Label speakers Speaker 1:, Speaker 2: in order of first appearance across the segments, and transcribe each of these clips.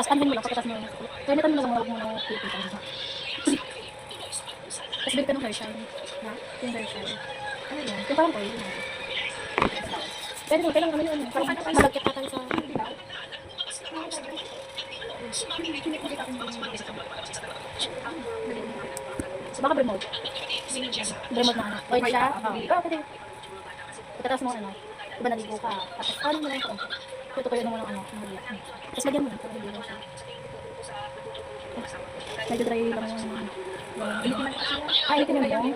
Speaker 1: Tapos anuhin mo lang, pagkatas mo lang. Kaya nito mo lang huwag mo na pipitan. Tapos bili ka ng hair shine. Ha? Yung hair shine. Ano yan? Yung parang oil. Pwede mo, kailangan ano yun. Parang malagkit ka tayo sa... So baka remote. Remote na ano. Oil siya? Oo, pwede. Pagkatas mo ano. Diba naligo ka? Tapos ano mo lang ito. Tutukuyin mo lang ano. Tapos lagyan mo. Tapos lagyan mo siya. Medyo dry lang yung... initin mo yung...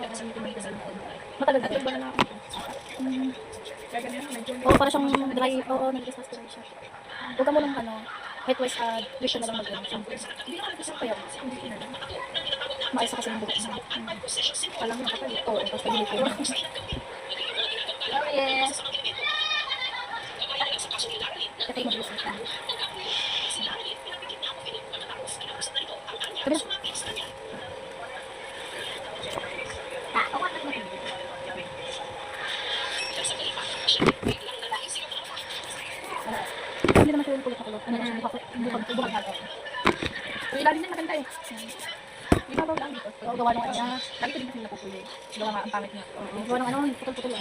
Speaker 1: Matagal ka ba na ako? Oo, para siyang dry. Oo, nag-disaster siya. Huwag ka mo lang ano, headwise wish na lang mag-ano. Kaya, maayos kasi yung buhok mo. Alam mo nakapal. Oo, tapos pag-init ko. Yes. Ito yung mabilis na. Sabi na. Hindi naman siya yung kulit na kulot. Ano siya, buhok natin. So, ilalim niya maganda eh. Di ba lang dito? Oo, gawa nung ano. Lagi ko din kasi napupuloy. Gawa nga ang pangit niya. Gawa nung ano, putol-putol.